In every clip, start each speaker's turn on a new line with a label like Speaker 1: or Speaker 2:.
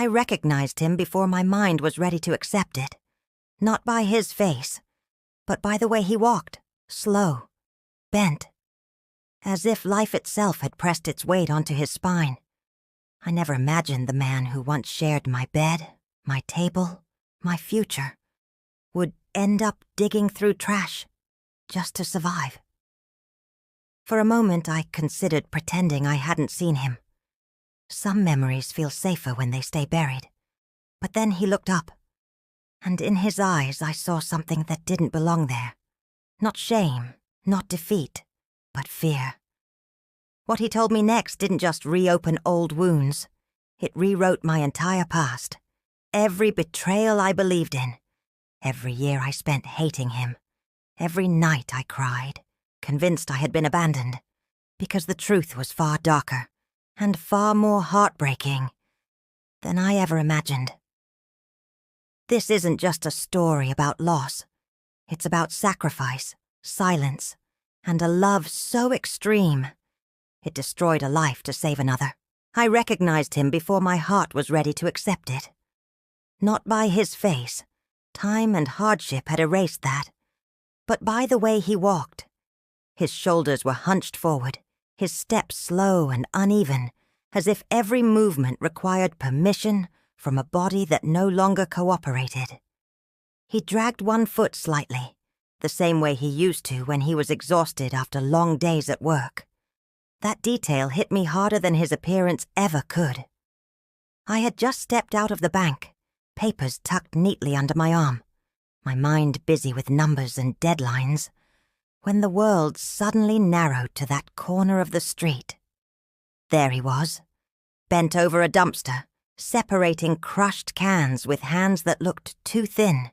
Speaker 1: I recognized him before my mind was ready to accept it. Not by his face, but by the way he walked, slow, bent, as if life itself had pressed its weight onto his spine. I never imagined the man who once shared my bed, my table, my future, would end up digging through trash just to survive. For a moment, I considered pretending I hadn't seen him. Some memories feel safer when they stay buried. But then he looked up, and in his eyes I saw something that didn't belong there. Not shame, not defeat, but fear. What he told me next didn't just reopen old wounds. It rewrote my entire past. Every betrayal I believed in. Every year I spent hating him. Every night I cried, convinced I had been abandoned, because the truth was far darker and far more heartbreaking than I ever imagined. This isn't just a story about loss. It's about sacrifice, silence, and a love so extreme it destroyed a life to save another. I recognized him before my heart was ready to accept it. Not by his face. Time and hardship had erased that. But by the way he walked. His shoulders were hunched forward, his steps slow and uneven, as if every movement required permission from a body that no longer cooperated. He dragged one foot slightly, the same way he used to when he was exhausted after long days at work. That detail hit me harder than his appearance ever could. I had just stepped out of the bank, papers tucked neatly under my arm, my mind busy with numbers and deadlines, when the world suddenly narrowed to that corner of the street. There he was, bent over a dumpster, separating crushed cans with hands that looked too thin,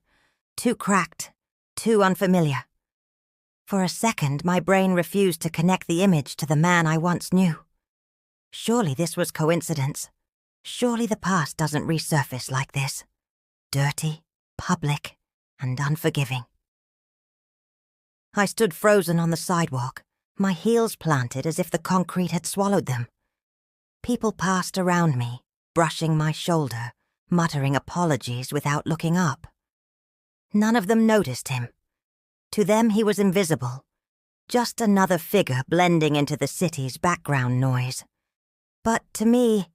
Speaker 1: too cracked, too unfamiliar. For a second, my brain refused to connect the image to the man I once knew. Surely this was coincidence. Surely the past doesn't resurface like this. Dirty, public, and unforgiving. I stood frozen on the sidewalk, my heels planted as if the concrete had swallowed them. People passed around me, brushing my shoulder, muttering apologies without looking up. None of them noticed him. To them he was invisible, just another figure blending into the city's background noise. But to me,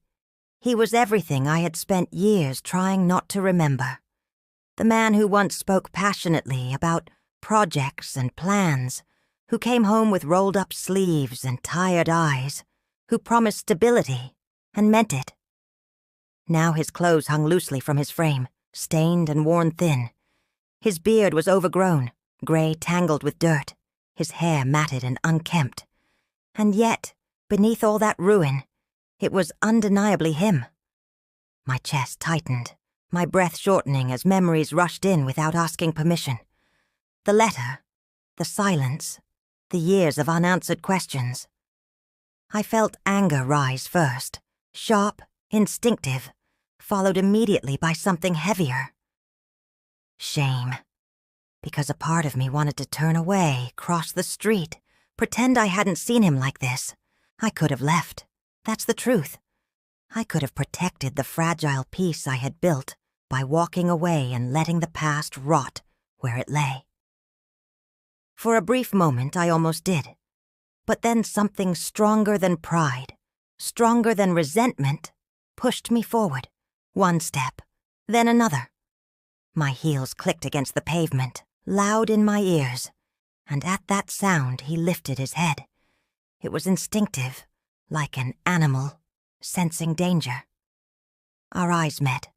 Speaker 1: he was everything I had spent years trying not to remember. The man who once spoke passionately about projects and plans, who came home with rolled-up sleeves and tired eyes, who promised stability and meant it. Now his clothes hung loosely from his frame, stained and worn thin. His beard was overgrown, gray tangled with dirt, his hair matted and unkempt. And yet, beneath all that ruin, it was undeniably him. My chest tightened, my breath shortening as memories rushed in without asking permission. The letter, the silence, the years of unanswered questions. I felt anger rise first, sharp, instinctive, followed immediately by something heavier. Shame. Because a part of me wanted to turn away, cross the street, pretend I hadn't seen him like this. I could have left. That's the truth. I could have protected the fragile peace I had built by walking away and letting the past rot where it lay. For a brief moment, I almost did. But then something stronger than pride, stronger than resentment, pushed me forward, one step, then another. My heels clicked against the pavement, loud in my ears, and at that sound he lifted his head. It was instinctive, like an animal, sensing danger. Our eyes met.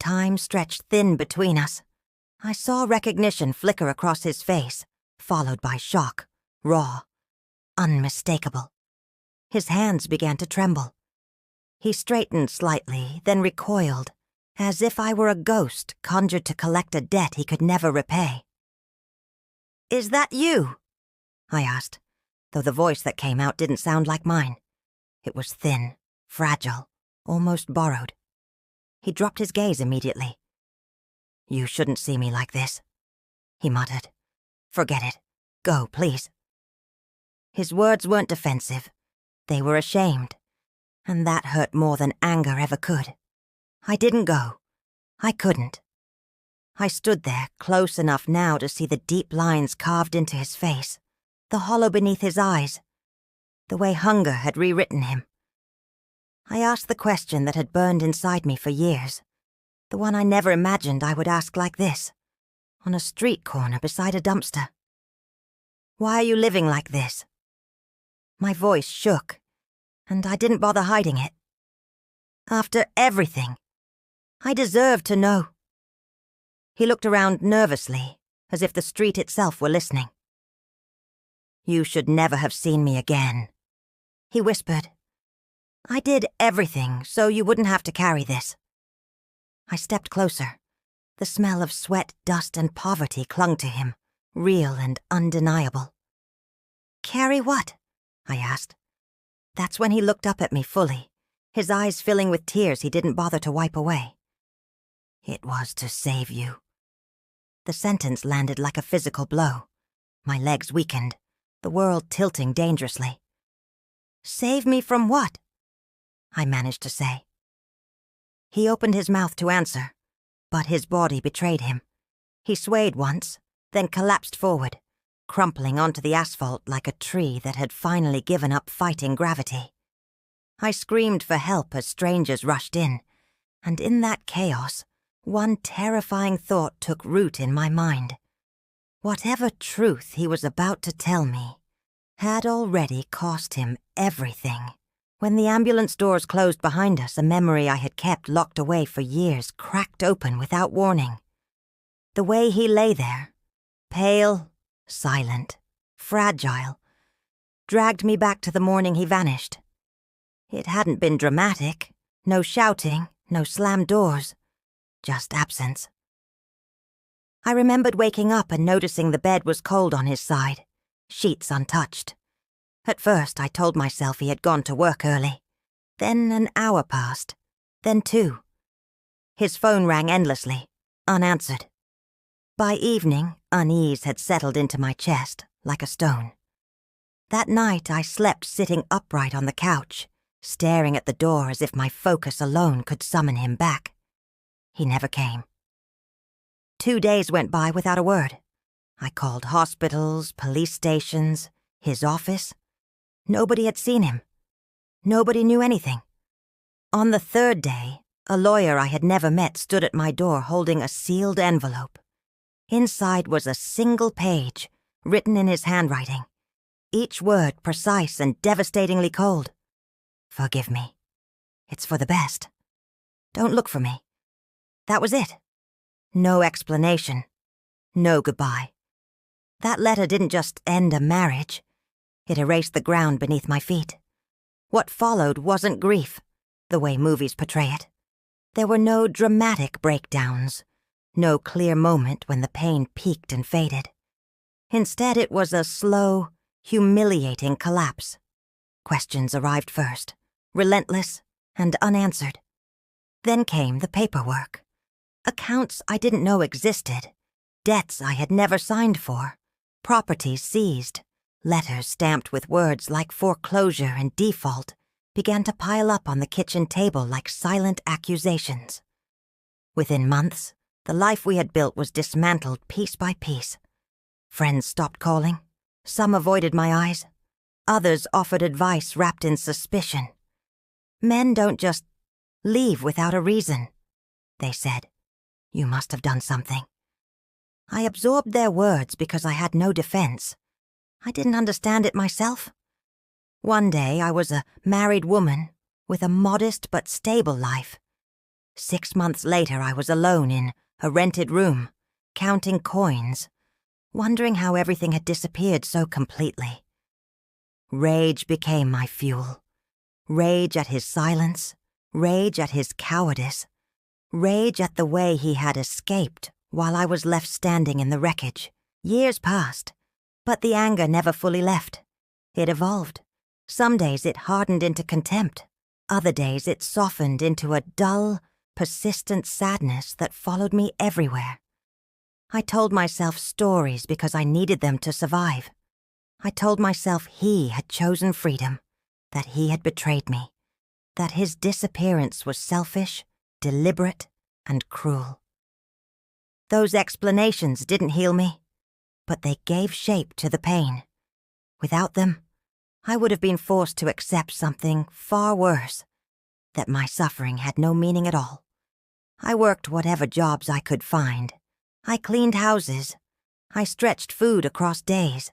Speaker 1: Time stretched thin between us. I saw recognition flicker across his face, followed by shock, raw, unmistakable. His hands began to tremble. He straightened slightly, then recoiled, as if I were a ghost conjured to collect a debt he could never repay. "Is that you?" I asked, though the voice that came out didn't sound like mine. It was thin, fragile, almost borrowed. He dropped his gaze immediately. "You shouldn't see me like this," he muttered. "Forget it. Go, please." His words weren't defensive. They were ashamed, and that hurt more than anger ever could. I didn't go. I couldn't. I stood there, close enough now to see the deep lines carved into his face, the hollow beneath his eyes, the way hunger had rewritten him. I asked the question that had burned inside me for years, the one I never imagined I would ask like this, on a street corner beside a dumpster. Why are you living like this? My voice shook, and I didn't bother hiding it. After everything, I deserved to know. He looked around nervously, as if the street itself were listening. You should never have seen me again, he whispered. I did everything so you wouldn't have to carry this. I stepped closer. The smell of sweat, dust, and poverty clung to him, real and undeniable. Carry what? I asked. That's when he looked up at me fully, his eyes filling with tears he didn't bother to wipe away. It was to save you. The sentence landed like a physical blow. My legs weakened, the world tilting dangerously. Save me from what? I managed to say. He opened his mouth to answer, but his body betrayed him. He swayed once, then collapsed forward, crumpling onto the asphalt like a tree that had finally given up fighting gravity. I screamed for help as strangers rushed in, and in that chaos, one terrifying thought took root in my mind. Whatever truth he was about to tell me had already cost him everything. When the ambulance doors closed behind us, a memory I had kept locked away for years cracked open without warning. The way he lay there, pale, silent, fragile, dragged me back to the morning he vanished. It hadn't been dramatic, no shouting, no slammed doors. Just absence. I remembered waking up and noticing the bed was cold on his side, sheets untouched. At first, I told myself he had gone to work early. Then an hour passed, then 2. His phone rang endlessly, unanswered. By evening, unease had settled into my chest like a stone. That night, I slept sitting upright on the couch, staring at the door as if my focus alone could summon him back. He never came. 2 days went by without a word. I called hospitals, police stations, his office. Nobody had seen him. Nobody knew anything. On the 3rd day, a lawyer I had never met stood at my door holding a sealed envelope. Inside was a single page, written in his handwriting, each word precise and devastatingly cold. Forgive me. It's for the best. Don't look for me. That was it. No explanation. No goodbye. That letter didn't just end a marriage. It erased the ground beneath my feet. What followed wasn't grief, the way movies portray it. There were no dramatic breakdowns, no clear moment when the pain peaked and faded. Instead, it was a slow, humiliating collapse. Questions arrived first, relentless and unanswered. Then came the paperwork. Accounts I didn't know existed, debts I had never signed for, properties seized, letters stamped with words like foreclosure and default began to pile up on the kitchen table like silent accusations. Within months, the life we had built was dismantled piece by piece. Friends stopped calling. Some avoided my eyes. Others offered advice wrapped in suspicion. Men don't just leave without a reason, they said. You must have done something. I absorbed their words because I had no defense. I didn't understand it myself. One day I was a married woman with a modest but stable life. 6 months later I was alone in a rented room, counting coins, wondering how everything had disappeared so completely. Rage became my fuel. Rage at his silence, rage at his cowardice, rage at the way he had escaped while I was left standing in the wreckage. Years passed, but the anger never fully left. It evolved. Some days it hardened into contempt. Other days it softened into a dull, persistent sadness that followed me everywhere. I told myself stories because I needed them to survive. I told myself he had chosen freedom, that he had betrayed me, that his disappearance was selfish, deliberate and cruel. Those explanations didn't heal me, but they gave shape to the pain. Without them, I would have been forced to accept something far worse, that my suffering had no meaning at all. I worked whatever jobs I could find. I cleaned houses. I stretched food across days.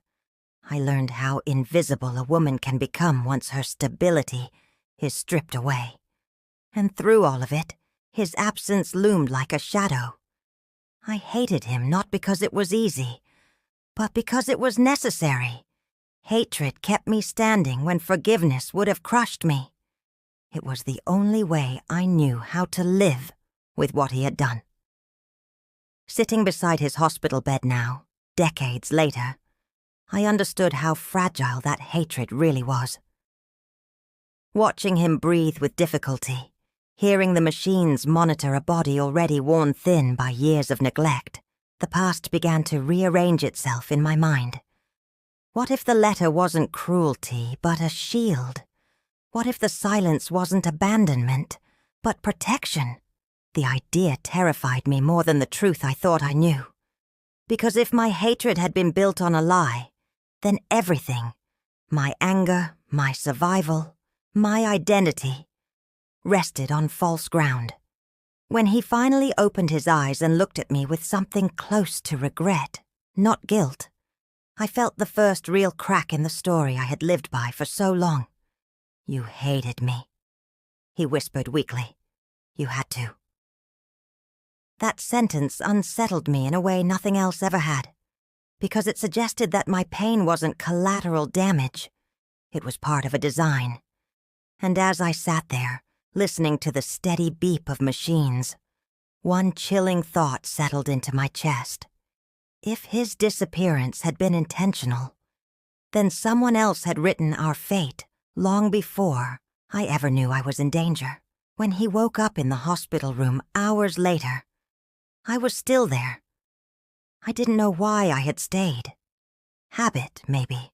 Speaker 1: I learned how invisible a woman can become once her stability is stripped away. And through all of it, his absence loomed like a shadow. I hated him not because it was easy, but because it was necessary. Hatred kept me standing when forgiveness would have crushed me. It was the only way I knew how to live with what he had done. Sitting beside his hospital bed now, decades later, I understood how fragile that hatred really was. Watching him breathe with difficulty, hearing the machines monitor a body already worn thin by years of neglect, the past began to rearrange itself in my mind. What if the letter wasn't cruelty, but a shield? What if the silence wasn't abandonment, but protection? The idea terrified me more than the truth I thought I knew. Because if my hatred had been built on a lie, then everything, my anger, my survival, my identity, rested on false ground. When he finally opened his eyes and looked at me with something close to regret, not guilt, I felt the first real crack in the story I had lived by for so long. "You hated me," he whispered weakly. "You had to." That sentence unsettled me in a way nothing else ever had, because it suggested that my pain wasn't collateral damage. It was part of a design. And as I sat there, listening to the steady beep of machines, one chilling thought settled into my chest. If his disappearance had been intentional, then someone else had written our fate long before I ever knew I was in danger. When he woke up in the hospital room hours later, I was still there. I didn't know why I had stayed. Habit, maybe.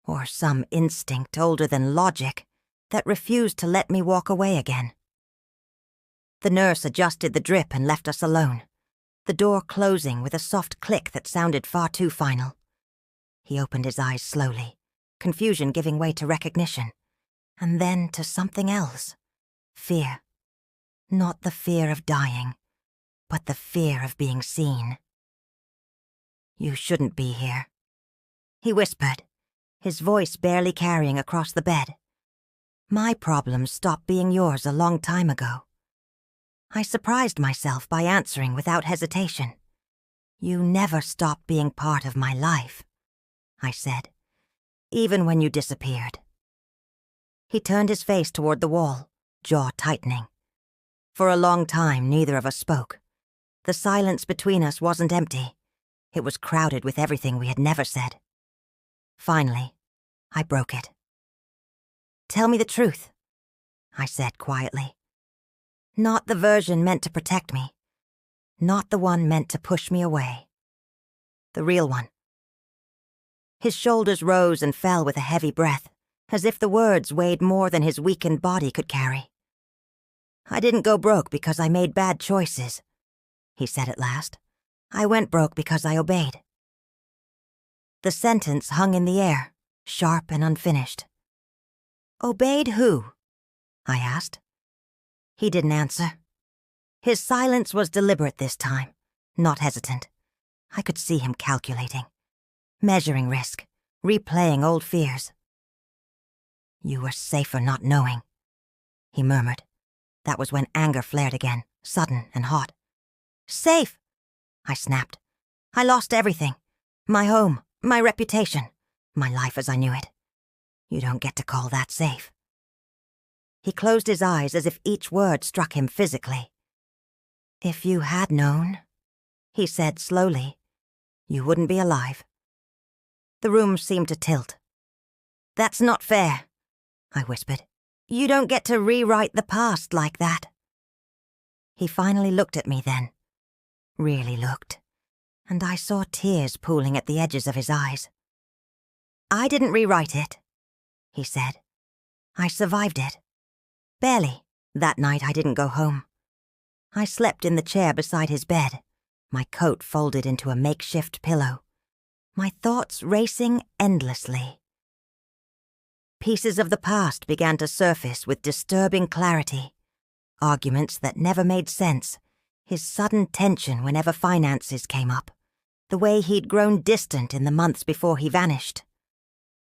Speaker 1: Or some instinct older than logic that refused to let me walk away again. The nurse adjusted the drip and left us alone, the door closing with a soft click that sounded far too final. He opened his eyes slowly, confusion giving way to recognition, and then to something else. Fear. Not the fear of dying, but the fear of being seen. "You shouldn't be here," he whispered, his voice barely carrying across the bed. "My problems stopped being yours a long time ago." I surprised myself by answering without hesitation. "You never stopped being part of my life," I said, "even when you disappeared." He turned his face toward the wall, jaw tightening. For a long time, neither of us spoke. The silence between us wasn't empty. It was crowded with everything we had never said. Finally, I broke it. "Tell me the truth," I said quietly. Not the version meant to protect me. Not the one meant to push me away. The real one. His shoulders rose and fell with a heavy breath, as if the words weighed more than his weakened body could carry. "I didn't go broke because I made bad choices," he said at last. "I went broke because I obeyed." The sentence hung in the air, sharp and unfinished. "Obeyed who?" I asked. He didn't answer. His silence was deliberate this time, not hesitant. I could see him calculating, measuring risk, replaying old fears. "You were safer not knowing," he murmured. That was when anger flared again, sudden and hot. "Safe!" I snapped. "I lost everything. My home, my reputation, my life as I knew it. You don't get to call that safe." He closed his eyes as if each word struck him physically. "If you had known," he said slowly, "you wouldn't be alive." The room seemed to tilt. "That's not fair," I whispered. "You don't get to rewrite the past like that." He finally looked at me then. Really looked. And I saw tears pooling at the edges of his eyes. "I didn't rewrite it," he said. "I survived it. Barely. That night I didn't go home. I slept in the chair beside his bed, my coat folded into a makeshift pillow, my thoughts racing endlessly. Pieces of the past began to surface with disturbing clarity. Arguments that never made sense, his sudden tension whenever finances came up, the way he'd grown distant in the months before he vanished.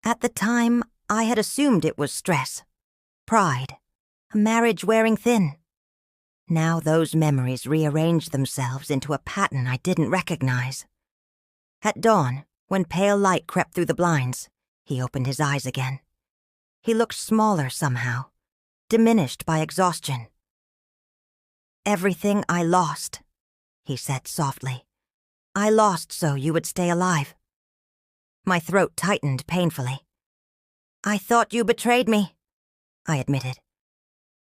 Speaker 1: At the time, I had assumed it was stress, pride, a marriage wearing thin. Now those memories rearranged themselves into a pattern I didn't recognize. At dawn, when pale light crept through the blinds, he opened his eyes again. He looked smaller somehow, diminished by exhaustion. "Everything I lost," he said softly. "I lost so you would stay alive." My throat tightened painfully. "I thought you betrayed me," I admitted.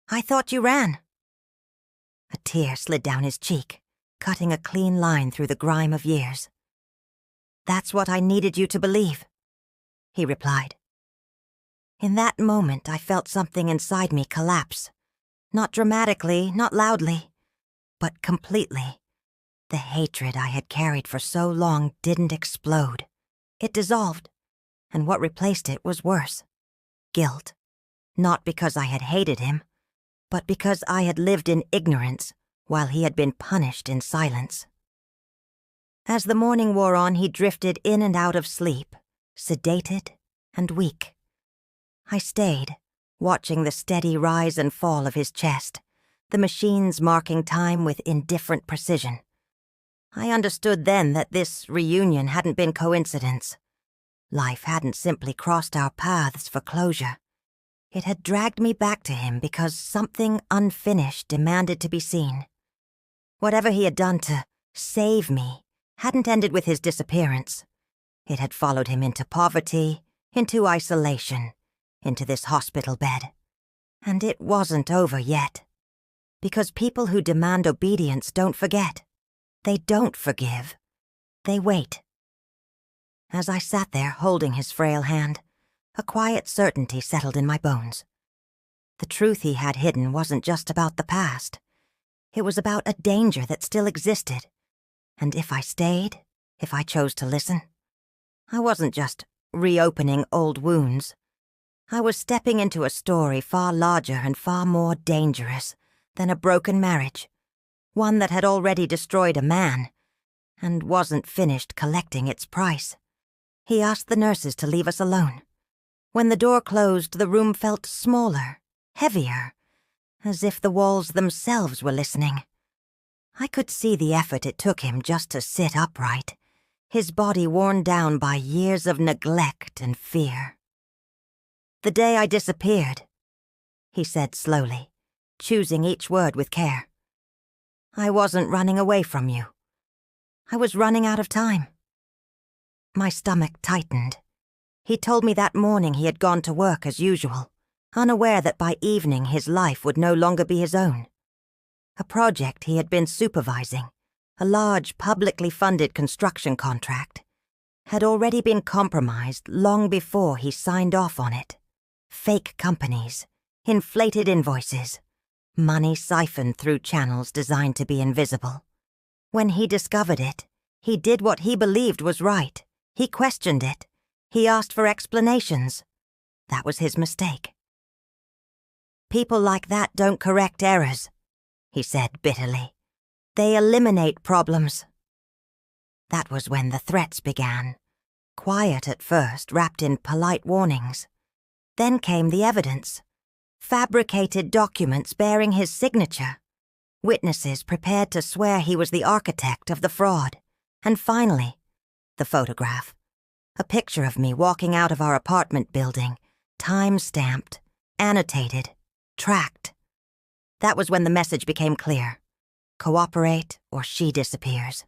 Speaker 1: "I thought you ran." A tear slid down his cheek, cutting a clean line through the grime of years. "That's what I needed you to believe," he replied. In that moment, I felt something inside me collapse. Not dramatically, not loudly, but completely. The hatred I had carried for so long didn't explode. It dissolved, and what replaced it was worse. Guilt. Not because I had hated him, but because I had lived in ignorance while he had been punished in silence. As the morning wore on, he drifted in and out of sleep, sedated and weak. I stayed, watching the steady rise and fall of his chest, the machines marking time with indifferent precision. I understood then that this reunion hadn't been coincidence. Life hadn't simply crossed our paths for closure. It had dragged me back to him because something unfinished demanded to be seen. Whatever he had done to save me hadn't ended with his disappearance. It had followed him into poverty, into isolation, into this hospital bed. And it wasn't over yet. Because people who demand obedience don't forget. They don't forgive. They wait. As I sat there holding his frail hand, a quiet certainty settled in my bones. The truth he had hidden wasn't just about the past. It was about a danger that still existed. And if I stayed, if I chose to listen, I wasn't just reopening old wounds. I was stepping into a story far larger and far more dangerous than a broken marriage, one that had already destroyed a man and wasn't finished collecting its price. He asked the nurses to leave us alone. When the door closed, the room felt smaller, heavier, as if the walls themselves were listening. I could see the effort it took him just to sit upright, his body worn down by years of neglect and fear. "The day I disappeared," he said slowly, choosing each word with care. "I wasn't running away from you. I was running out of time." My stomach tightened. He told me that morning he had gone to work as usual, unaware that by evening his life would no longer be his own. A project he had been supervising, a large publicly funded construction contract, had already been compromised long before he signed off on it. Fake companies, inflated invoices, money siphoned through channels designed to be invisible. When he discovered it, he did what he believed was right. He questioned it. He asked for explanations. That was his mistake. "People like that don't correct errors," he said bitterly. "They eliminate problems." That was when the threats began. Quiet at first, wrapped in polite warnings. Then came the evidence. Fabricated documents bearing his signature. Witnesses prepared to swear he was the architect of the fraud. And finally, the photograph. A picture of me walking out of our apartment building, time-stamped, annotated, tracked. That was when the message became clear. Cooperate or she disappears.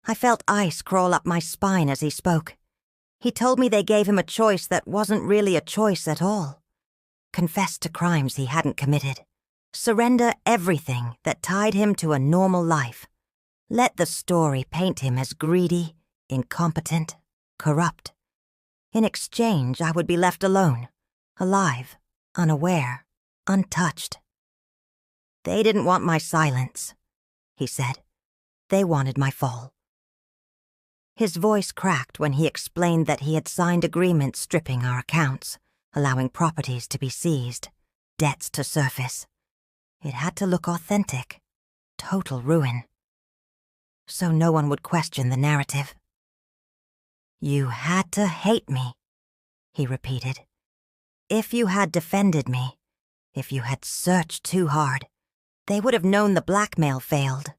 Speaker 1: I felt ice crawl up my spine as he spoke. He told me they gave him a choice that wasn't really a choice at all. Confess to crimes he hadn't committed. Surrender everything that tied him to a normal life. Let the story paint him as greedy, incompetent, corrupt. In exchange, I would be left alone, alive, unaware, untouched. They didn't want my silence, he said. They wanted my fall. His voice cracked when he explained that he had signed agreements stripping our accounts, allowing properties to be seized, debts to surface. It had to look authentic. Total ruin. So no one would question the narrative. You had to hate me, he repeated. If you had defended me, if you had searched too hard, they would have known the blackmail failed.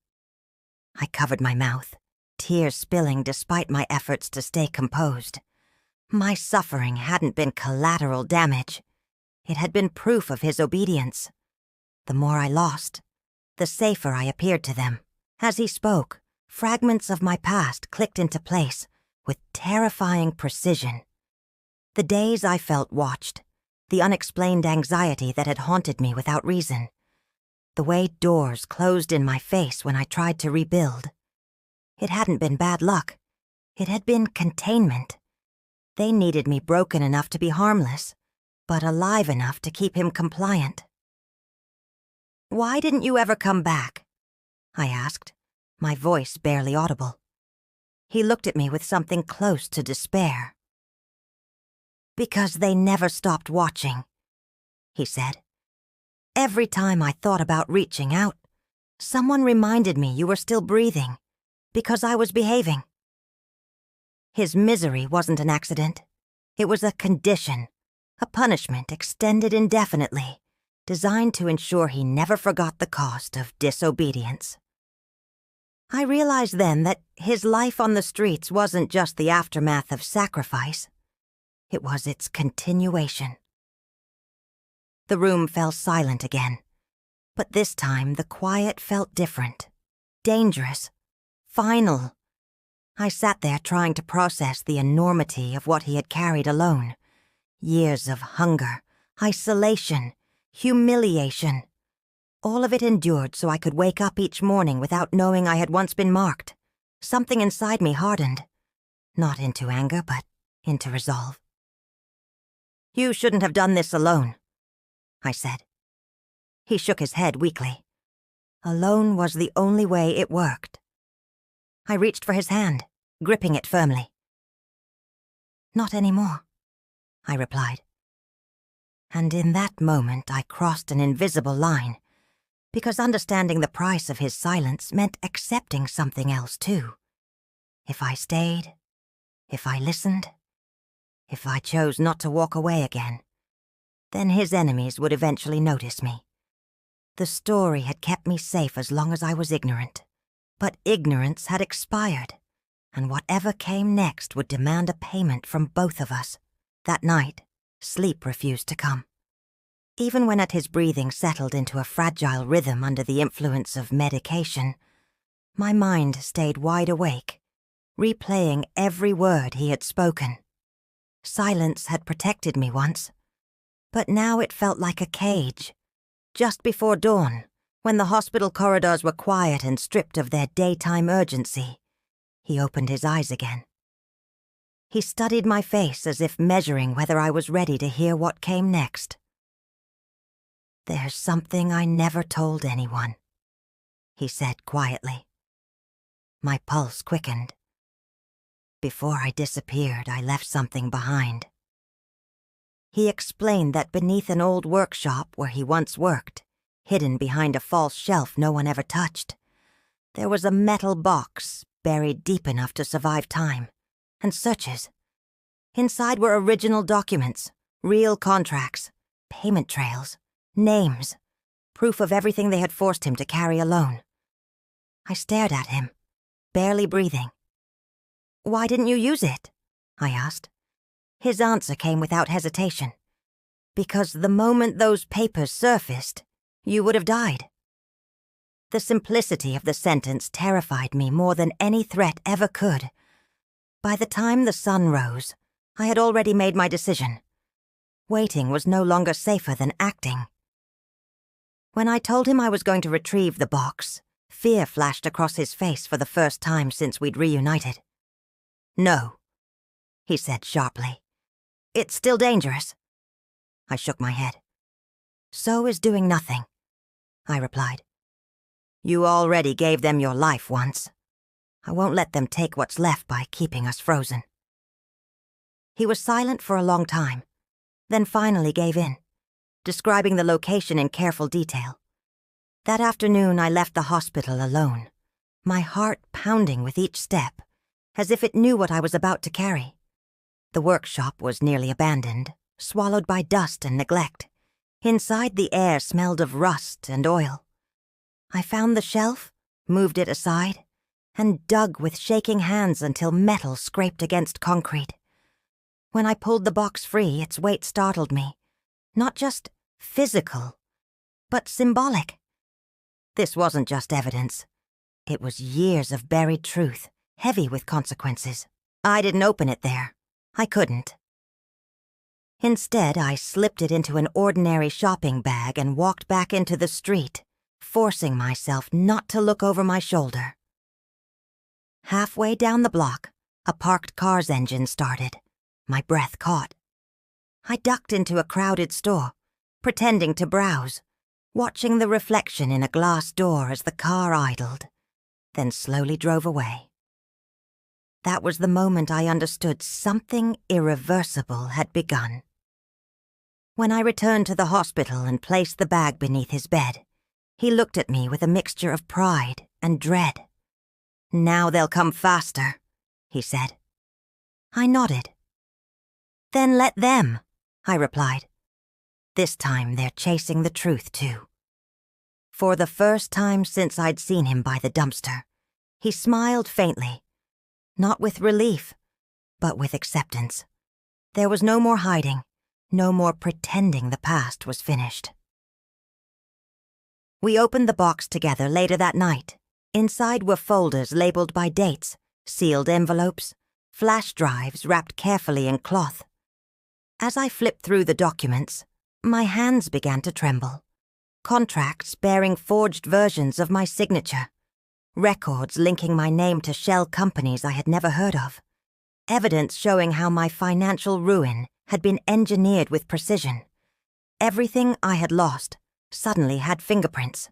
Speaker 1: I covered my mouth, tears spilling despite my efforts to stay composed. My suffering hadn't been collateral damage. It had been proof of his obedience. The more I lost, the safer I appeared to them. As he spoke, fragments of my past clicked into place with terrifying precision. The days I felt watched, the unexplained anxiety that had haunted me without reason, the way doors closed in my face when I tried to rebuild. It hadn't been bad luck. It had been containment. They needed me broken enough to be harmless, but alive enough to keep him compliant. Why didn't you ever come back? I asked, my voice barely audible. He looked at me with something close to despair. Because they never stopped watching, he said. Every time I thought about reaching out, someone reminded me you were still breathing, because I was behaving. His misery wasn't an accident. It was a condition, a punishment extended indefinitely, designed to ensure he never forgot the cost of disobedience. I realized then that his life on the streets wasn't just the aftermath of sacrifice. It was its continuation. The room fell silent again, but this time the quiet felt different, dangerous, final. I sat there trying to process the enormity of what he had carried alone. Years of hunger, isolation, humiliation. All of it endured so I could wake up each morning without knowing I had once been marked. Something inside me hardened. Not into anger, but into resolve. You shouldn't have done this alone, I said. He shook his head weakly. Alone was the only way it worked. I reached for his hand, gripping it firmly. Not anymore, I replied. And in that moment I crossed an invisible line, because understanding the price of his silence meant accepting something else too. If I stayed, if I listened, if I chose not to walk away again, then his enemies would eventually notice me. The story had kept me safe as long as I was ignorant, but ignorance had expired, and whatever came next would demand a payment from both of us. That night, sleep refused to come. Even when his breathing settled into a fragile rhythm under the influence of medication, my mind stayed wide awake, replaying every word he had spoken. Silence had protected me once, but now it felt like a cage. Just before dawn, when the hospital corridors were quiet and stripped of their daytime urgency, he opened his eyes again. He studied my face as if measuring whether I was ready to hear what came next. There's something I never told anyone, he said quietly. My pulse quickened. Before I disappeared, I left something behind. He explained that beneath an old workshop where he once worked, hidden behind a false shelf no one ever touched, there was a metal box buried deep enough to survive time and searches. Inside were original documents, real contracts, payment trails, names, proof of everything they had forced him to carry alone. I stared at him, barely breathing. Why didn't you use it? I asked. His answer came without hesitation. Because the moment those papers surfaced, you would have died. The simplicity of the sentence terrified me more than any threat ever could. By the time the sun rose, I had already made my decision. Waiting was no longer safer than acting. When I told him I was going to retrieve the box, fear flashed across his face for the first time since we'd reunited. No, he said sharply. It's still dangerous. I shook my head. So is doing nothing. I replied. "You already gave them your life once. I won't let them take what's left by keeping us frozen." He was silent for a long time, then finally gave in, describing the location in careful detail. That afternoon I left the hospital alone, my heart pounding with each step, as if it knew what I was about to carry. The workshop was nearly abandoned, swallowed by dust and neglect. Inside, the air smelled of rust and oil. I found the shelf, moved it aside, and dug with shaking hands until metal scraped against concrete. When I pulled the box free, its weight startled me. Not just physical, but symbolic. This wasn't just evidence. It was years of buried truth, heavy with consequences. I didn't open it there. I couldn't. Instead, I slipped it into an ordinary shopping bag and walked back into the street, forcing myself not to look over my shoulder. Halfway down the block, a parked car's engine started. My breath caught. I ducked into a crowded store, pretending to browse, watching the reflection in a glass door as the car idled, then slowly drove away. That was the moment I understood something irreversible had begun. When I returned to the hospital and placed the bag beneath his bed, he looked at me with a mixture of pride and dread. "Now they'll come faster," he said. I nodded. "Then let them," I replied. This time they're chasing the truth, too. For the first time since I'd seen him by the dumpster, he smiled faintly, not with relief, but with acceptance. There was no more hiding, no more pretending the past was finished. We opened the box together later that night. Inside were folders labeled by dates, sealed envelopes, flash drives wrapped carefully in cloth. As I flipped through the documents, my hands began to tremble. Contracts bearing forged versions of my signature. Records linking my name to shell companies I had never heard of. Evidence showing how my financial ruin had been engineered with precision. Everything I had lost suddenly had fingerprints.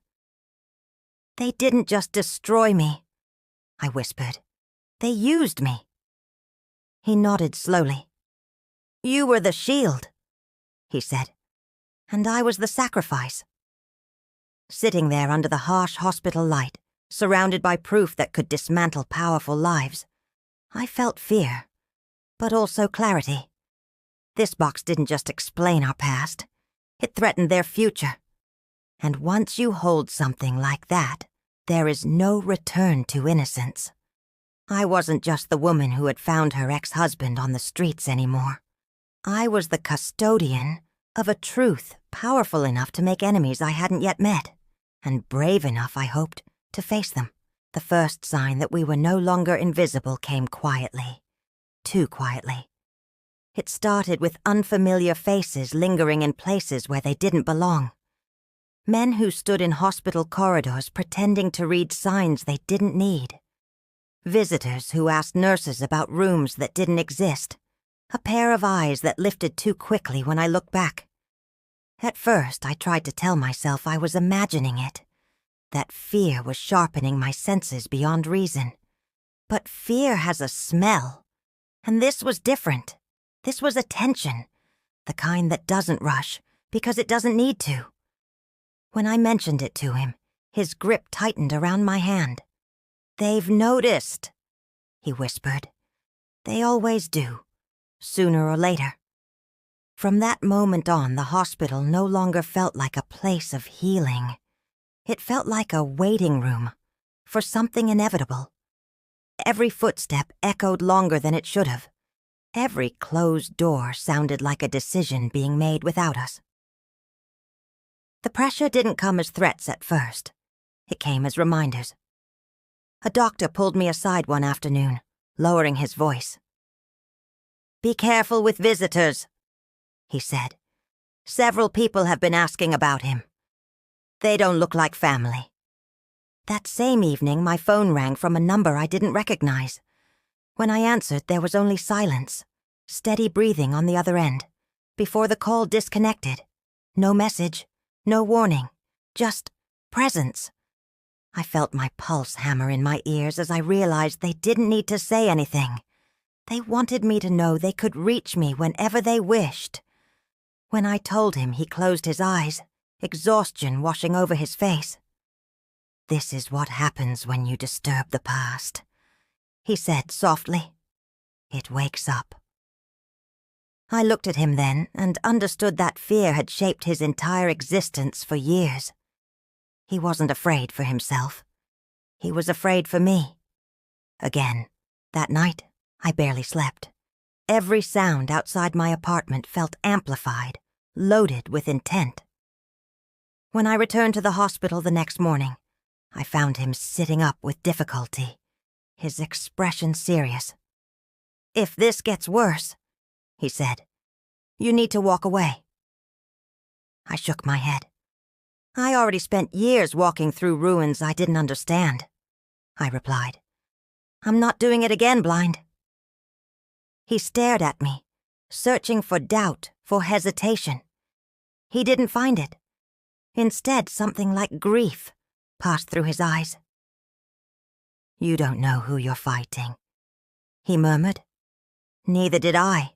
Speaker 1: "They didn't just destroy me," I whispered. "They used me." He nodded slowly. "You were the shield," he said, "and I was the sacrifice." Sitting there under the harsh hospital light, surrounded by proof that could dismantle powerful lives, I felt fear, but also clarity. This box didn't just explain our past, it threatened their future. And once you hold something like that, there is no return to innocence. I wasn't just the woman who had found her ex-husband on the streets anymore. I was the custodian of a truth powerful enough to make enemies I hadn't yet met, and brave enough, I hoped, to face them. The first sign that we were no longer invisible came quietly. Too quietly. It started with unfamiliar faces lingering in places where they didn't belong. Men who stood in hospital corridors pretending to read signs they didn't need. Visitors who asked nurses about rooms that didn't exist. A pair of eyes that lifted too quickly when I looked back. At first, I tried to tell myself I was imagining it, that fear was sharpening my senses beyond reason. But fear has a smell, and this was different. This was attention, the kind that doesn't rush because it doesn't need to. When I mentioned it to him, his grip tightened around my hand. "They've noticed," he whispered. "They always do. Sooner or later." From that moment on, the hospital no longer felt like a place of healing. It felt like a waiting room for something inevitable. Every footstep echoed longer than it should have. Every closed door sounded like a decision being made without us. The pressure didn't come as threats at first. It came as reminders. A doctor pulled me aside one afternoon, lowering his voice. "Be careful with visitors," he said. "Several people have been asking about him. They don't look like family." That same evening, my phone rang from a number I didn't recognize. When I answered, there was only silence, steady breathing on the other end, before the call disconnected. No message, no warning, just presence. I felt my pulse hammer in my ears as I realized they didn't need to say anything. They wanted me to know they could reach me whenever they wished. When I told him, he closed his eyes, exhaustion washing over his face. "This is what happens when you disturb the past," he said softly. "It wakes up." I looked at him then and understood that fear had shaped his entire existence for years. He wasn't afraid for himself. He was afraid for me. Again, that night, I barely slept. Every sound outside my apartment felt amplified, loaded with intent. When I returned to the hospital the next morning, I found him sitting up with difficulty, his expression serious. "If this gets worse," he said, "you need to walk away." I shook my head. "I already spent years walking through ruins I didn't understand," I replied. "I'm not doing it again, Blind." He stared at me, searching for doubt, for hesitation. He didn't find it. Instead, something like grief passed through his eyes. "You don't know who you're fighting," he murmured. "Neither did I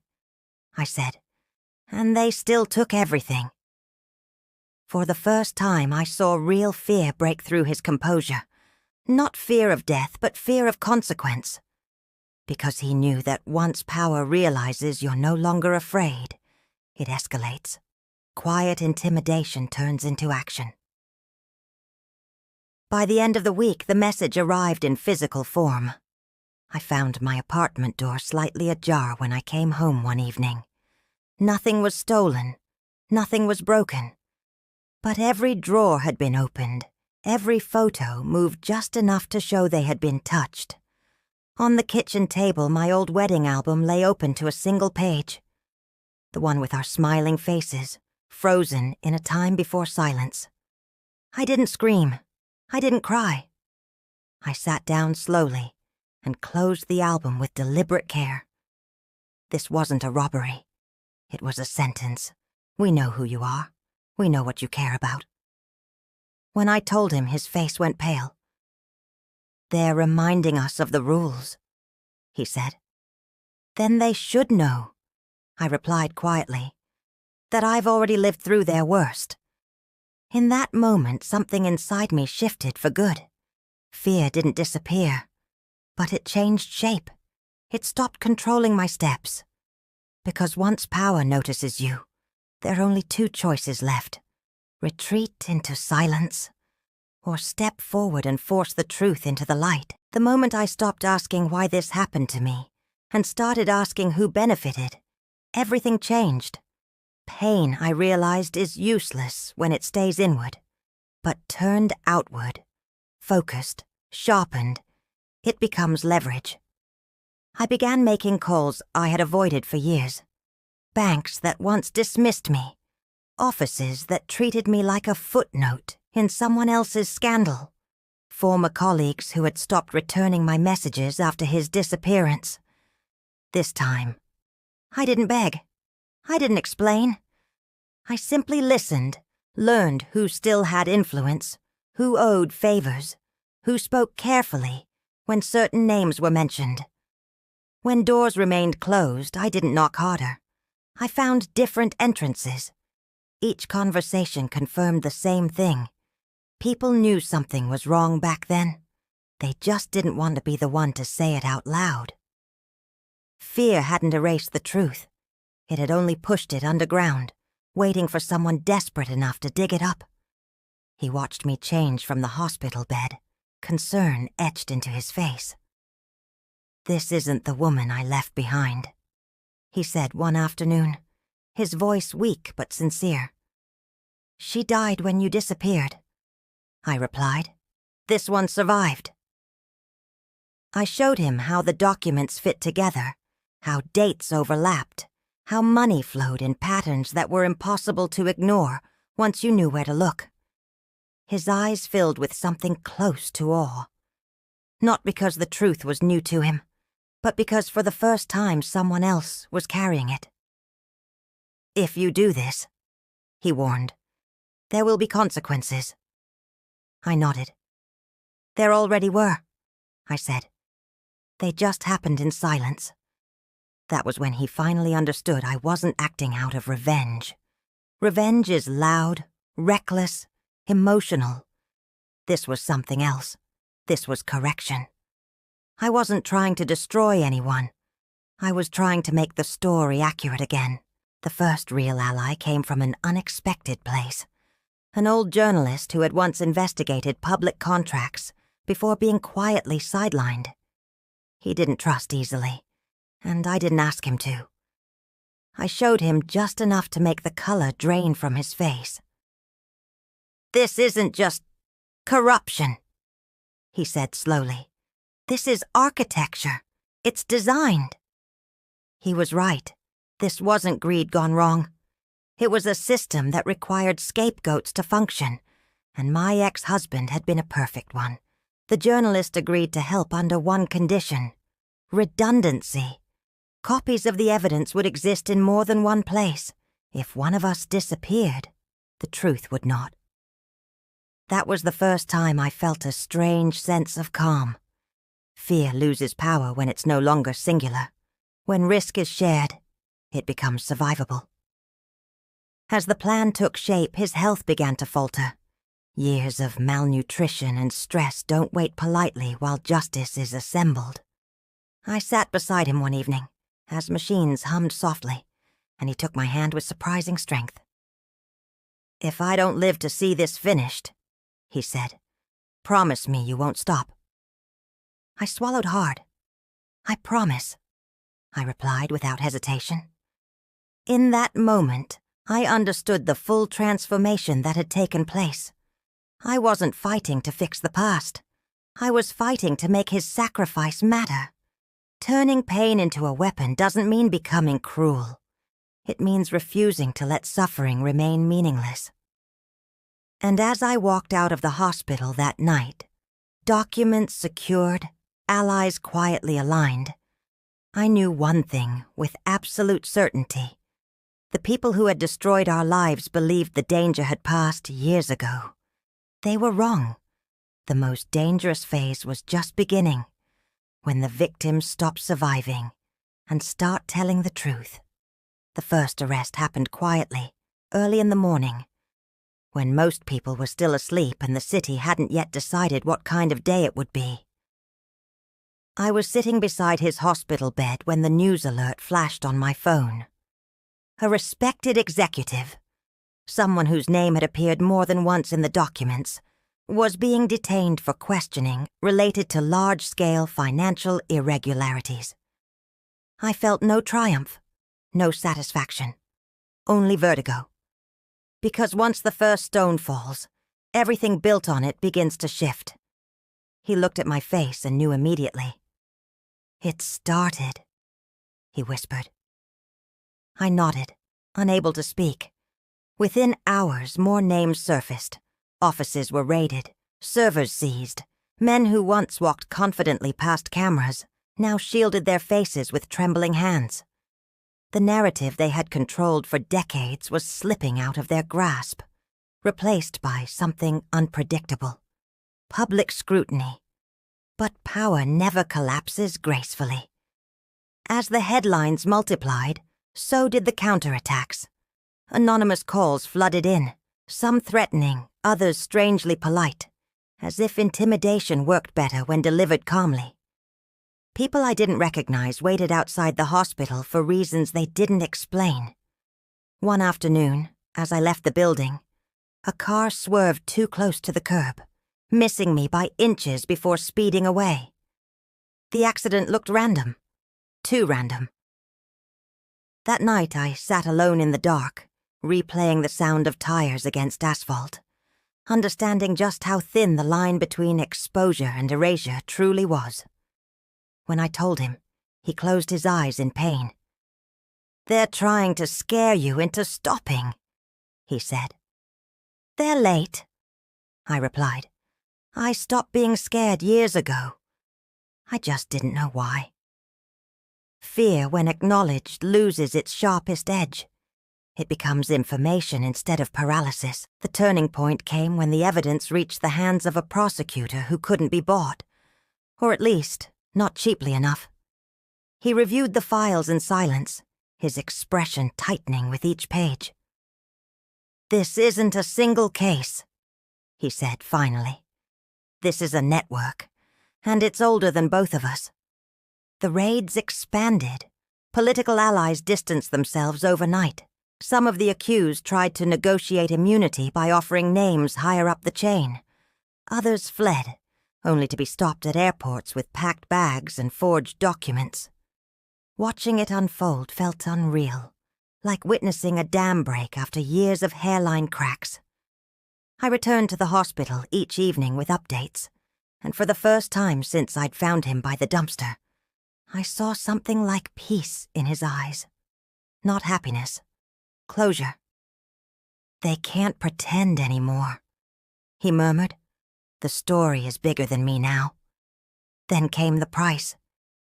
Speaker 1: said, "and they still took everything." For the first time, I saw real fear break through his composure. Not fear of death, but fear of consequence. Because he knew that once power realizes you're no longer afraid, it escalates. Quiet intimidation turns into action. By the end of the week, the message arrived in physical form. I found my apartment door slightly ajar when I came home one evening. Nothing was stolen, nothing was broken. But every drawer had been opened, every photo moved just enough to show they had been touched. On the kitchen table, my old wedding album lay open to a single page. The one with our smiling faces, frozen in a time before silence. I didn't scream. I didn't cry. I sat down slowly and closed the album with deliberate care. This wasn't a robbery. It was a sentence. "We know who you are. We know what you care about." When I told him, his face went pale. "They're reminding us of the rules," he said. "Then they should know," I replied quietly, "that I've already lived through their worst." In that moment, something inside me shifted for good. Fear didn't disappear, but it changed shape. It stopped controlling my steps. Because once power notices you, there are only two choices left: retreat into silence, or step forward and force the truth into the light. The moment I stopped asking why this happened to me and started asking who benefited, everything changed. Pain, I realized, is useless when it stays inward, but turned outward, focused, sharpened, it becomes leverage. I began making calls I had avoided for years. Banks that once dismissed me. Offices that treated me like a footnote in someone else's scandal. Former colleagues who had stopped returning my messages after his disappearance. This time, I didn't beg. I didn't explain. I simply listened, learned who still had influence, who owed favors, who spoke carefully when certain names were mentioned. When doors remained closed, I didn't knock harder. I found different entrances. Each conversation confirmed the same thing. People knew something was wrong back then. They just didn't want to be the one to say it out loud. Fear hadn't erased the truth. It had only pushed it underground, waiting for someone desperate enough to dig it up. He watched me change from the hospital bed, concern etched into his face. "This isn't the woman I left behind," he said one afternoon, his voice weak but sincere. "She died when you disappeared," I replied. "This one survived." I showed him how the documents fit together, how dates overlapped, how money flowed in patterns that were impossible to ignore once you knew where to look. His eyes filled with something close to awe. Not because the truth was new to him, but because for the first time someone else was carrying it. "If you do this," he warned, "there will be consequences." I nodded. There already were, I said. They just happened in silence. That was when he finally understood I wasn't acting out of revenge. Revenge is loud, reckless, emotional. This was something else. This was correction. I wasn't trying to destroy anyone. I was trying to make the story accurate again. The first real ally came from an unexpected place. An old journalist who had once investigated public contracts before being quietly sidelined. He didn't trust easily, and I didn't ask him to. I showed him just enough to make the color drain from his face. "This isn't just corruption," he said slowly. "This is architecture. It's designed." He was right. This wasn't greed gone wrong. It was a system that required scapegoats to function, and my ex-husband had been a perfect one. The journalist agreed to help under one condition: redundancy. Copies of the evidence would exist in more than one place. If one of us disappeared, the truth would not. That was the first time I felt a strange sense of calm. Fear loses power when it's no longer singular. When risk is shared, it becomes survivable. As the plan took shape, his health began to falter. Years of malnutrition and stress don't wait politely while justice is assembled. I sat beside him one evening, as machines hummed softly, and he took my hand with surprising strength. "If I don't live to see this finished," he said, "promise me you won't stop." I swallowed hard. "I promise," I replied without hesitation. In that moment, I understood the full transformation that had taken place. I wasn't fighting to fix the past. I was fighting to make his sacrifice matter. Turning pain into a weapon doesn't mean becoming cruel. It means refusing to let suffering remain meaningless. And as I walked out of the hospital that night, documents secured, allies quietly aligned, I knew one thing with absolute certainty. The people who had destroyed our lives believed the danger had passed years ago. They were wrong. The most dangerous phase was just beginning, when the victims stop surviving and start telling the truth. The first arrest happened quietly, early in the morning, when most people were still asleep and the city hadn't yet decided what kind of day it would be. I was sitting beside his hospital bed when the news alert flashed on my phone. A respected executive, someone whose name had appeared more than once in the documents, was being detained for questioning related to large-scale financial irregularities. I felt no triumph, no satisfaction, only vertigo. Because once the first stone falls, everything built on it begins to shift. He looked at my face and knew immediately. "It started," he whispered. I nodded, unable to speak. Within hours, more names surfaced. Offices were raided, servers seized. Men who once walked confidently past cameras now shielded their faces with trembling hands. The narrative they had controlled for decades was slipping out of their grasp, replaced by something unpredictable. Public scrutiny. But power never collapses gracefully. As the headlines multiplied, so did the counterattacks. Anonymous calls flooded in, some threatening, others strangely polite, as if intimidation worked better when delivered calmly. People I didn't recognize waited outside the hospital for reasons they didn't explain. One afternoon, as I left the building, a car swerved too close to the curb, missing me by inches before speeding away. The accident looked random, too random. That night I sat alone in the dark, replaying the sound of tires against asphalt, understanding just how thin the line between exposure and erasure truly was. When I told him, he closed his eyes in pain. "They're trying to scare you into stopping," he said. "They're late," I replied. "I stopped being scared years ago. I just didn't know why." Fear, when acknowledged, loses its sharpest edge. It becomes information instead of paralysis. The turning point came when the evidence reached the hands of a prosecutor who couldn't be bought. Or at least, not cheaply enough. He reviewed the files in silence, his expression tightening with each page. "This isn't a single case," he said finally. "This is a network, and it's older than both of us. The raids expanded. Political allies distanced themselves overnight. Some of the accused tried to negotiate immunity by offering names higher up the chain. Others fled, only to be stopped at airports with packed bags and forged documents. Watching it unfold felt unreal, like witnessing a dam break after years of hairline cracks. I returned to the hospital each evening with updates, and for the first time since I'd found him by the dumpster, I saw something like peace in his eyes. Not happiness. Closure. "They can't pretend anymore," he murmured. "The story is bigger than me now." Then came the price.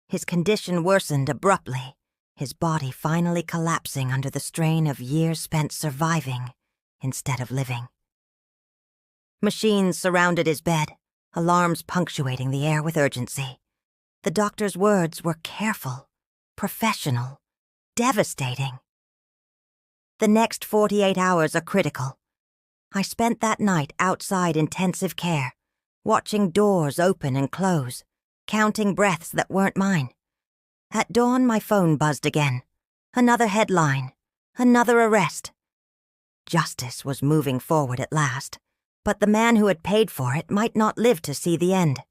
Speaker 1: His condition worsened abruptly, his body finally collapsing under the strain of years spent surviving instead of living. Machines surrounded his bed, alarms punctuating the air with urgency. The doctor's words were careful, professional, devastating. The next 48 hours are critical. I spent that night outside intensive care, watching doors open and close, counting breaths that weren't mine. At dawn, my phone buzzed again. Another headline, another arrest. Justice was moving forward at last, but the man who had paid for it might not live to see the end.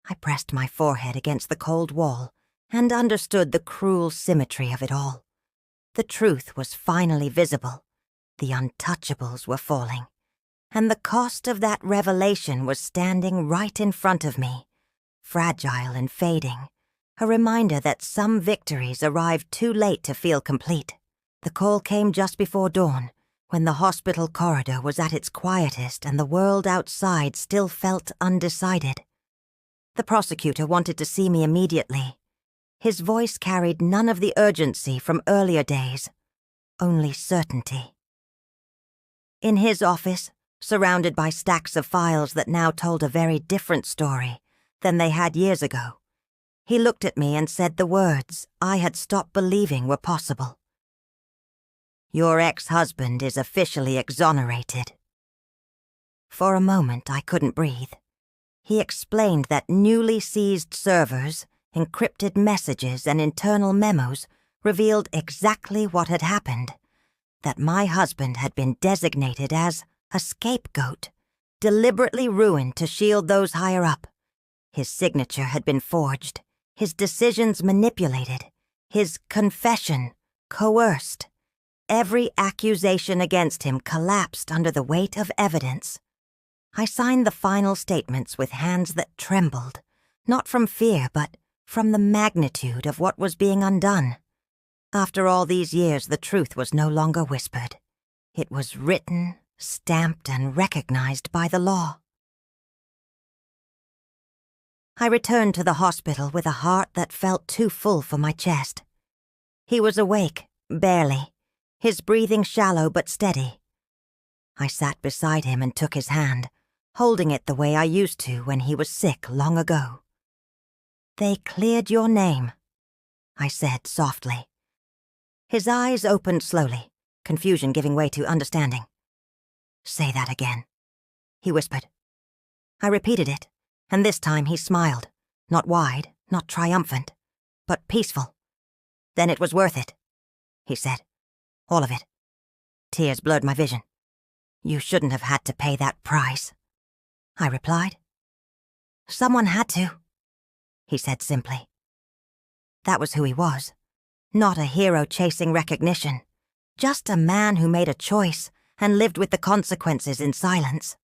Speaker 1: I pressed my forehead against the cold wall and understood the cruel symmetry of it all. The truth was finally visible. The untouchables were falling. And the cost of that revelation was standing right in front of me, fragile and fading, a reminder that some victories arrived too late to feel complete. The call came just before dawn, when the hospital corridor was at its quietest and the world outside still felt undecided. The prosecutor wanted to see me immediately. His voice carried none of the urgency from earlier days, only certainty. In his office, surrounded by stacks of files that now told a very different story than they had years ago, he looked at me and said the words I had stopped believing were possible. "Your ex-husband is officially exonerated." For a moment, I couldn't breathe. He explained that newly seized servers, encrypted messages, and internal memos revealed exactly what had happened, that my husband had been designated as a scapegoat, deliberately ruined to shield those higher up. His signature had been forged, his decisions manipulated, his confession coerced. Every accusation against him collapsed under the weight of evidence. I signed the final statements with hands that trembled, not from fear, but from the magnitude of what was being undone. After all these years, the truth was no longer whispered. It was written, stamped, and recognized by the law. I returned to the hospital with a heart that felt too full for my chest. He was awake, barely, his breathing shallow but steady. I sat beside him and took his hand, holding it the way I used to when he was sick long ago. "They cleared your name," I said softly. His eyes opened slowly, confusion giving way to understanding. "Say that again," he whispered. I repeated it, and this time he smiled, not wide, not triumphant, but peaceful. "Then it was worth it," he said. "All of it." Tears blurred my vision. "You shouldn't have had to pay that price," I replied. "Someone had to," he said simply. That was who he was. Not a hero chasing recognition. Just a man who made a choice and lived with the consequences in silence.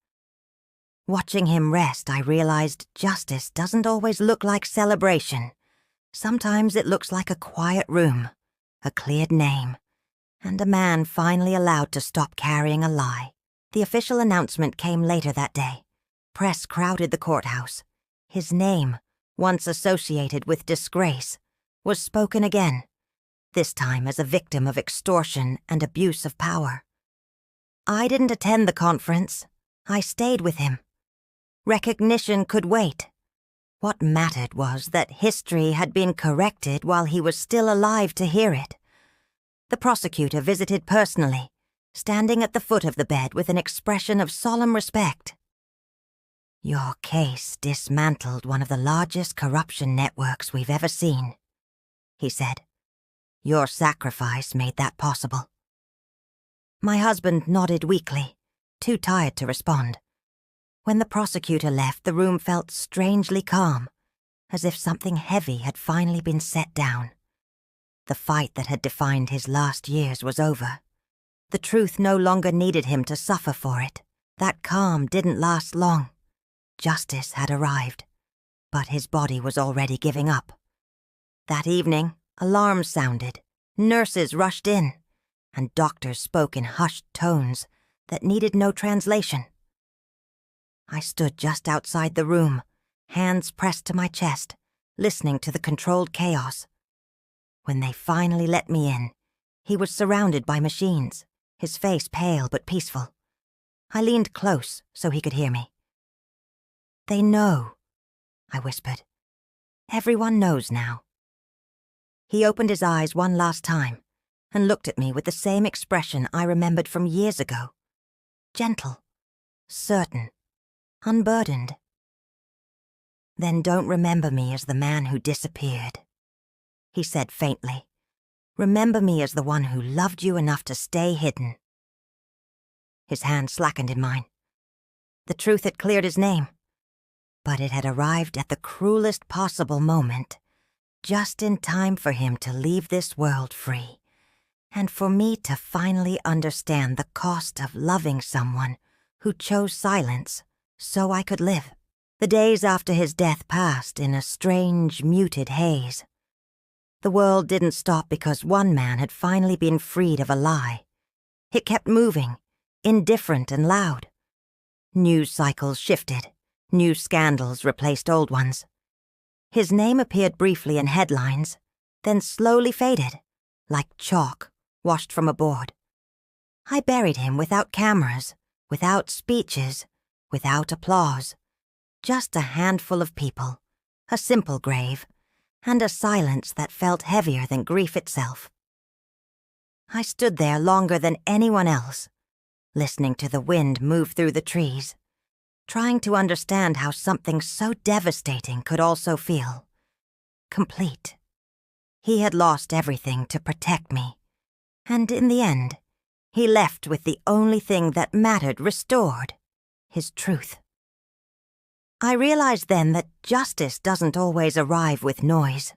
Speaker 1: Watching him rest, I realized justice doesn't always look like celebration. Sometimes it looks like a quiet room, a cleared name, and a man finally allowed to stop carrying a lie. The official announcement came later that day. Press crowded the courthouse. His name, once associated with disgrace, was spoken again. this time as a victim of extortion and abuse of power. I didn't attend the conference. I stayed with him. Recognition could wait. What mattered was that history had been corrected while he was still alive to hear it. The prosecutor visited personally, standing at the foot of the bed with an expression of solemn respect. "Your case dismantled one of the largest corruption networks we've ever seen," he said. "Your sacrifice made that possible." My husband nodded weakly, too tired to respond. When the prosecutor left, the room felt strangely calm, as if something heavy had finally been set down. The fight that had defined his last years was over. The truth no longer needed him to suffer for it. That calm didn't last long. Justice had arrived, but his body was already giving up. That evening, alarms sounded, nurses rushed in, and doctors spoke in hushed tones that needed no translation. I stood just outside the room, hands pressed to my chest, listening to the controlled chaos. When they finally let me in, he was surrounded by machines, his face pale but peaceful. I leaned close so he could hear me. "They know," I whispered. "Everyone knows now." He opened his eyes one last time and looked at me with the same expression I remembered from years ago. Gentle, certain, unburdened. "Then don't remember me as the man who disappeared," he said faintly. "Remember me as the one who loved you enough to stay hidden." His hand slackened in mine. The truth had cleared his name, but it had arrived at the cruelest possible moment, just in time for him to leave this world free, and for me to finally understand the cost of loving someone who chose silence so I could live. The days after his death passed in a strange, muted haze. The world didn't stop because one man had finally been freed of a lie. It kept moving, indifferent and loud. News cycles shifted. New scandals replaced old ones. His name appeared briefly in headlines, then slowly faded, like chalk washed from a board. I buried him without cameras, without speeches, without applause. Just a handful of people, a simple grave, and a silence that felt heavier than grief itself. I stood there longer than anyone else, listening to the wind move through the trees, trying to understand how something so devastating could also feel. Complete. He had lost everything to protect me, and in the end, he left with the only thing that mattered restored, his truth. I realized then that justice doesn't always arrive with noise.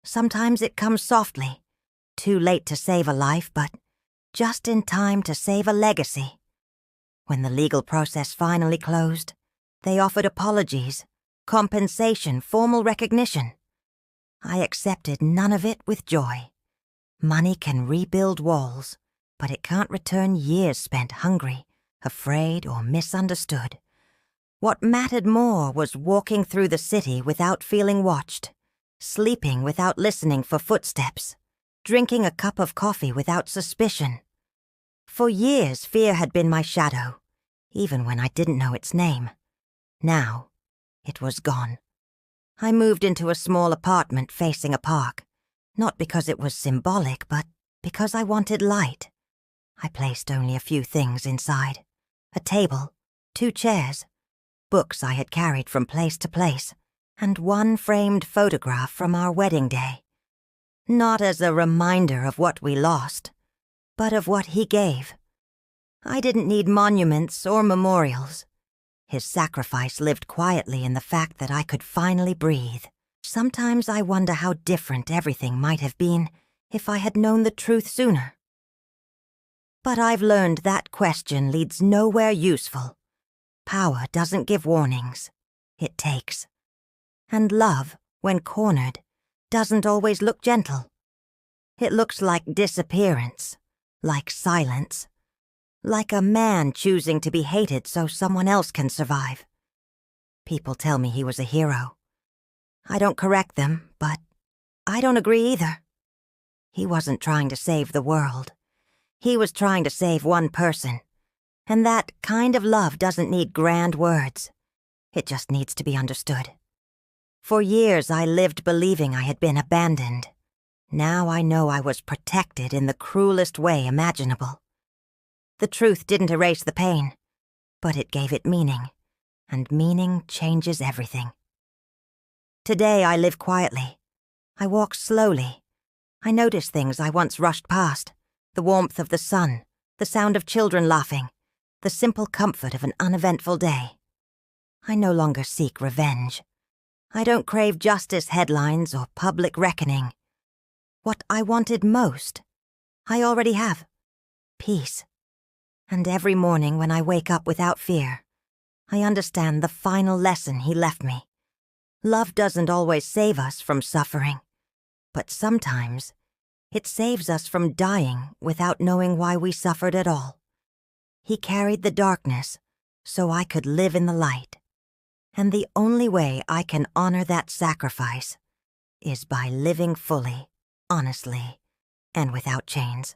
Speaker 1: Sometimes it comes softly, too late to save a life, but just in time to save a legacy. When the legal process finally closed, they offered apologies, compensation, formal recognition. I accepted none of it with joy. Money can rebuild walls, but it can't return years spent hungry, afraid, or misunderstood. What mattered more was walking through the city without feeling watched, sleeping without listening for footsteps, drinking a cup of coffee without suspicion. For years, fear had been my shadow, even when I didn't know its name. Now, it was gone. I moved into a small apartment facing a park, not because it was symbolic, but because I wanted light. I placed only a few things inside: a table, 2 chairs, books I had carried from place to place, and one framed photograph from our wedding day. Not as a reminder of what we lost, but of what he gave. I didn't need monuments or memorials. His sacrifice lived quietly in the fact that I could finally breathe. Sometimes I wonder how different everything might have been if I had known the truth sooner. But I've learned that question leads nowhere useful. Power doesn't give warnings. It takes. And love, when cornered, doesn't always look gentle. It looks like disappearance, like silence, like a man choosing to be hated so someone else can survive. People tell me he was a hero. I don't correct them, but I don't agree either. He wasn't trying to save the world. He was trying to save one person. And that kind of love doesn't need grand words. It just needs to be understood. For years I lived believing I had been abandoned. Now I know I was protected in the cruelest way imaginable. The truth didn't erase the pain, but it gave it meaning, and meaning changes everything. Today I live quietly. I walk slowly. I notice things I once rushed past: the warmth of the sun, the sound of children laughing, the simple comfort of an uneventful day. I no longer seek revenge. I don't crave justice headlines or public reckoning. What I wanted most, I already have: peace. And every morning when I wake up without fear, I understand the final lesson he left me. Love doesn't always save us from suffering, but sometimes it saves us from dying without knowing why we suffered at all. He carried the darkness so I could live in the light. And the only way I can honor that sacrifice is by living fully, honestly, and without chains.